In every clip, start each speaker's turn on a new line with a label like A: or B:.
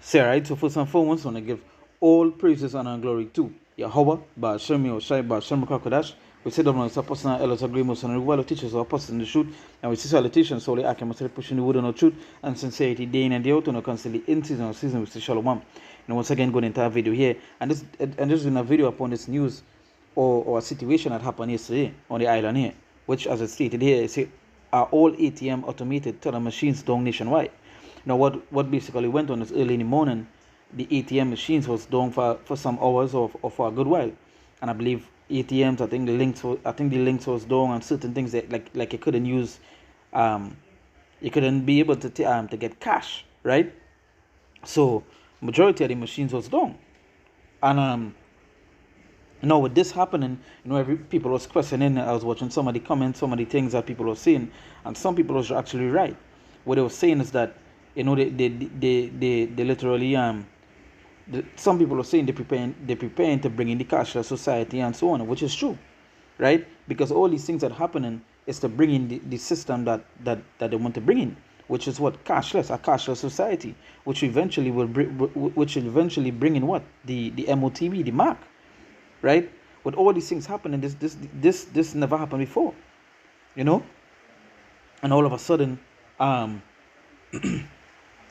A: Say, right? So first and foremost, I want to give all praises, honor, and glory to Yahweh, Ba'ashem Yoshai, Ba'ashem Kakadash. We say that it's a personal elders agreements and well teachers are posted in the truth, and we see salutations solely I can pushing the word on the truth and sincerity day in and day out, and constantly in season or season with the shalom. And once again, going into our video here, and this is in a video upon this news or a situation that happened yesterday on the island here, which, as I stated here, is are all ATM automated teller machines down nationwide. Now, what basically went on is early in the morning, the ATM machines was down for some hours or for a good while, and I believe ATMs, I think the links was down on certain things that like you couldn't use, you couldn't be able to get cash, right? So majority of the machines was down, and now with this happening, every people was questioning. I was watching some of the comments, some of the things that people were saying, and some people was actually right. What they were saying is that they literally some people are saying they're preparing to bring in the cashless society and so on, which is true, right? Because all these things that are happening is to bring in the system that they want to bring in, which is what a cashless society, which eventually bring in what the MOTB, the mark, right? With all these things happening, this never happened before, and all of a sudden,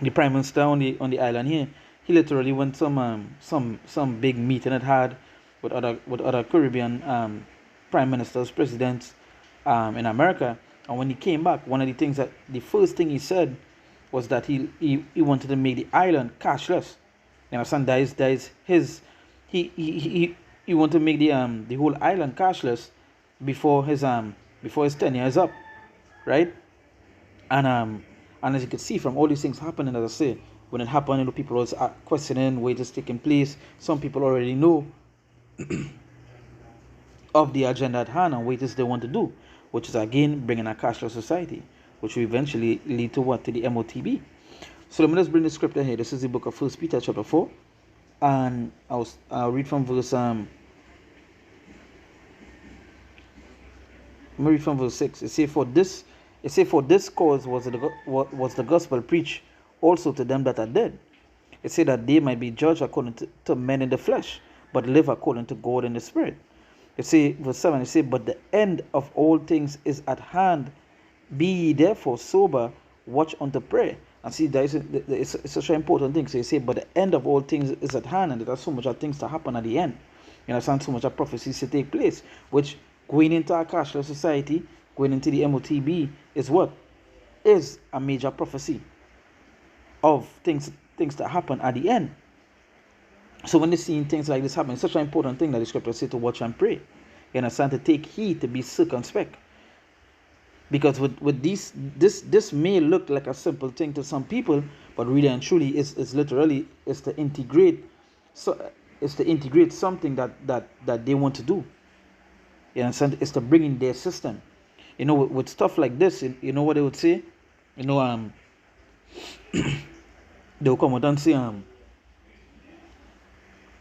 A: the prime minister on the island here, he literally went some big meeting that had with other Caribbean prime ministers, presidents in America. And when he came back, one of the things the first thing he said was that he wanted to make the island cashless. You understand? That is his he wanted to make the whole island cashless before his tenure is up, right? And as you can see from all these things happening, as I say, when it happened, people was questioning what is taking place. Some people already know of the agenda at hand and what it is they want to do, which is again bringing a cashless society, which will eventually lead to what? To the MOTB. So let me just bring the scripture here. This is the book of 1 Peter chapter 4, and I'll read from verse 6. It says, for this cause was the gospel preached also to them that are dead. It said that they might be judged according to men in the flesh, but live according to God in the spirit. It says, verse 7, it says, but the end of all things is at hand. Be ye therefore sober, watch unto prayer. And see, it's such an important thing. So you say, but the end of all things is at hand, and there are so much of things to happen at the end. You understand? So much of prophecies to take place, which going into a cashless society, going into the MOTB is what? Is a major prophecy of things that happen at the end. So when you're seeing things like this happen, it's such an important thing that the scripture says to watch and pray. You understand? To take heed, to be circumspect. Because with this may look like a simple thing to some people, but really and truly it's literally to integrate something that they want to do. You understand? It's to bring in their system. With stuff like this, you know what they would say? They'll come out and say,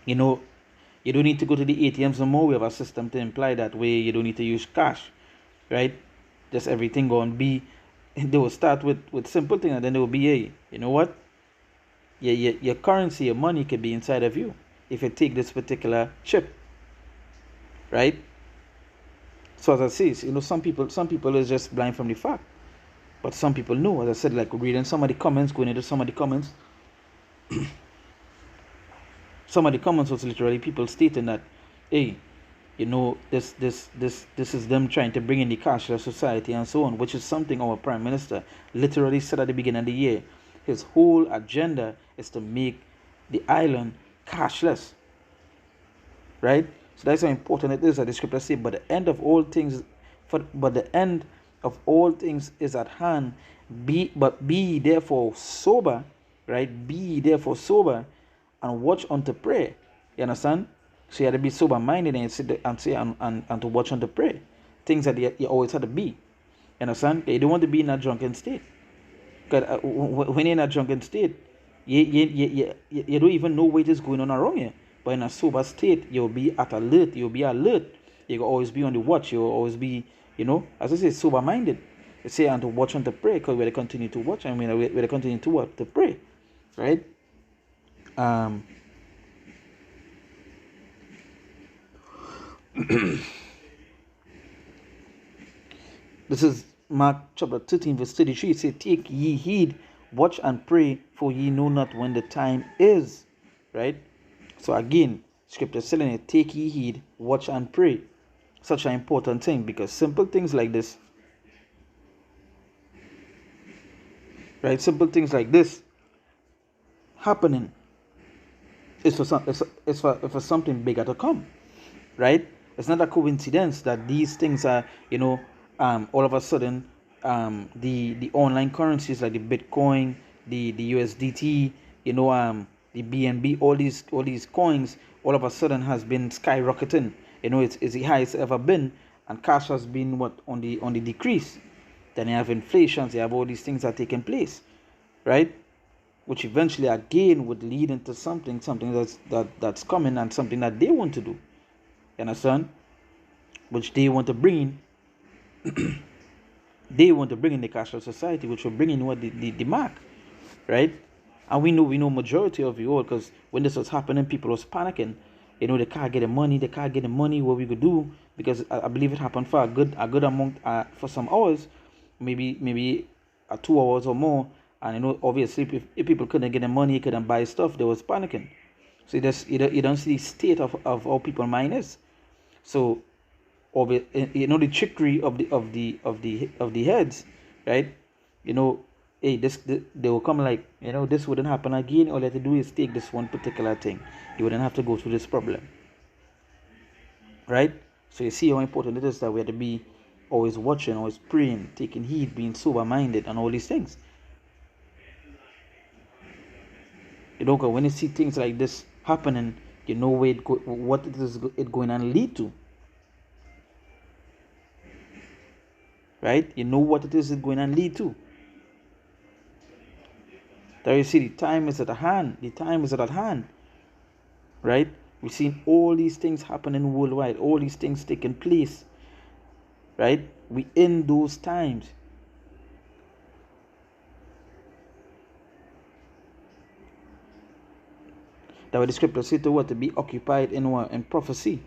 A: you don't need to go to the ATMs no more. We have a system to imply that way. You don't need to use cash, right? Just everything going to be. They will start with simple things, and then they will be, hey, you know what? Your currency, your money could be inside of you if you take this particular chip, right? So as I say, some people is just blind from the fact, but some people know. As I said, like reading some of the comments, going into some of the comments, some of the comments was literally people stating that, hey, this is them trying to bring in the cashless society and so on, which is something our prime minister literally said at the beginning of the year. His whole agenda is to make the island cashless, right? So that's how important it is that the scripture says, but the end of all things is at hand. Be therefore sober, right? Be therefore sober and watch unto prayer. You understand? So you have to be sober minded and to watch unto prayer. Things that you always have to be. You understand? You don't want to be in a drunken state. Because when you're in a drunken state, you don't even know what is going on around you. But in a sober state, you'll be alert. You'll always be on the watch. You'll always be, as I say, sober minded. You say, and to watch and to pray, because we're continue to watch and we're continue to what? To pray. Right? Um, this is Mark chapter 13, verse 33. It says, take ye heed, watch and pray, for ye know not when the time is. Right? So again, scripture is telling you, take ye heed, watch and pray. Such an important thing, because simple things like this, right? Simple things like this happening is for something bigger to come, right? It's not a coincidence that these things are, all of a sudden, the online currencies like the Bitcoin, the USDT, the BNB, all these coins, all of a sudden has been skyrocketing. It's the highest ever been, and cash has been what on the decrease. Then you have inflations, you have all these things that are taking place, right? Which eventually again would lead into something that's coming, and something that they want to do. You understand? Which they want to bring in. They want to bring in the cashless society, which will bring in what the mark, right? And we know majority of you all, because when this was happening, people was panicking. They can't get the money, what we could do, because I believe it happened for a good amount, for some hours, maybe 2 hours or more. And obviously, if people couldn't get the money, couldn't buy stuff, they was panicking. So you don't see the state of how people mind is. So the trickery of the heads, right? Hey, they will come like, this wouldn't happen again. All you have to do is take this one particular thing. You wouldn't have to go through this problem, right? So you see how important it is that we have to be always watching, always praying, taking heed, being sober minded, and all these things. Cause when you see things like this happening, you know what it is going to lead to, right? You know what it is going to lead to. There you see, the time is at hand. The time is at hand, right? We've seen all these things happening worldwide, all these things taking place, right? We in those times. That what the scripture said to what? To be occupied in what? In prophecy.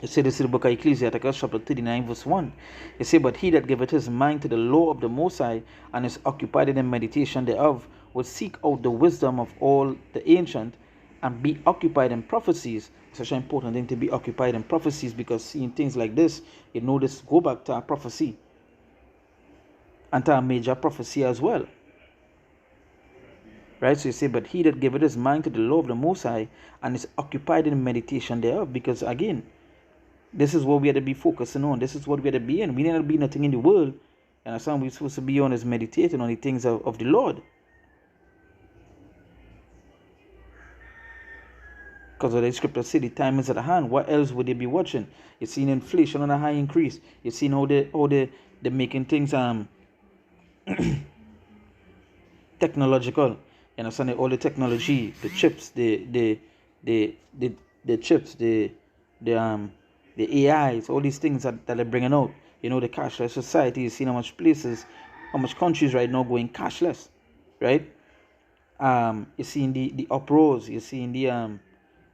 A: It said this in the book of Ecclesiastes, chapter 39, verse 1. It said, but he that giveth his mind to the law of the Most High, and is occupied in the meditation thereof, will seek out the wisdom of all the ancient, and be occupied in prophecies. It's such an important thing to be occupied in prophecies, because seeing things like this, this go back to our prophecy, and to our major prophecy as well. Right? So you say, but he that giveth his mind to the law of the Most High, and is occupied in meditation thereof, because again, this is what we had to be focusing on. This is what we had to be in. We need to be nothing in the world. And that's what we're supposed to be on, is meditating on the things of the Lord. Because of the scripture say the time is at hand. What else would they be watching? You're seeing inflation on a high increase. You're seeing how they're making things technological. You understand? All the technology, the chips, the chips, the AIs, all these things that they're bringing out. The cashless society. You see how much countries right now going cashless, right? You're seeing the uproars. You're seeing the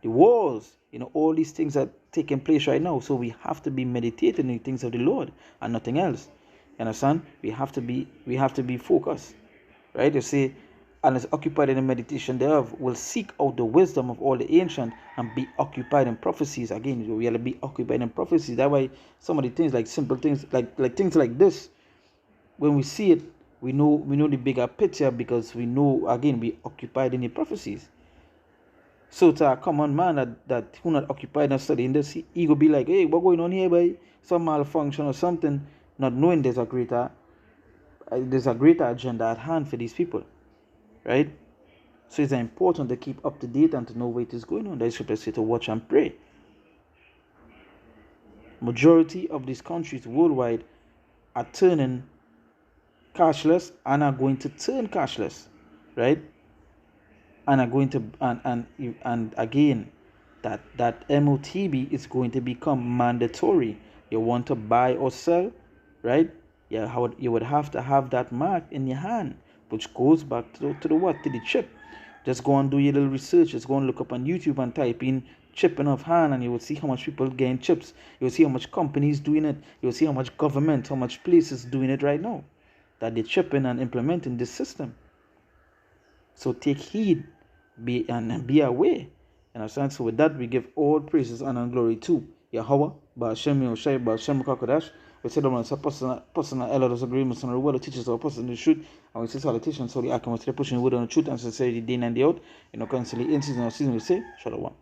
A: wars. All these things are taking place right now. So we have to be meditating in the things of the Lord and nothing else. You understand? We have to be focused, right? You see, and is occupied in the meditation thereof, will seek out the wisdom of all the ancient, and be occupied in prophecies. Again, we have to be occupied in prophecies. That way, some of the things, like simple things, like things like this, when we see it, we know the bigger picture, because we know, again, we occupied in the prophecies. So to a common man that who not occupied and studying this, he will be like, hey, what going on here, boy? Some malfunction or something, not knowing there's a greater agenda at hand for these people. Right? So it's important to keep up to date and to know what is going on. The scripture says to watch and pray. Majority of these countries worldwide are turning cashless, and are going to turn cashless, right? And are going to and again, that MOTB is going to become mandatory you want to buy or sell, right? Yeah, you would have to have that mark in your hand, which goes back to the what? To the chip. Just go and do your little research. Just go and look up on YouTube and type in chipping of hand, and you will see how much people gain chips. You will see how much companies doing it. You will see how much government, how much places doing it right now, that they're chipping and implementing this system. So take heed, be aware. You understand? So with that, we give all praises honor and glory to Yahweh, Ba'ashem Yoshai, Ba'ashem Kakodash. We say that when it's a personal error, disagreements, and reward the teachers or person the truth, and we say salutations, so the Akim was pushing wood on the truth and sincerity day and day out. In no constantly in season or season, we say, Shalom.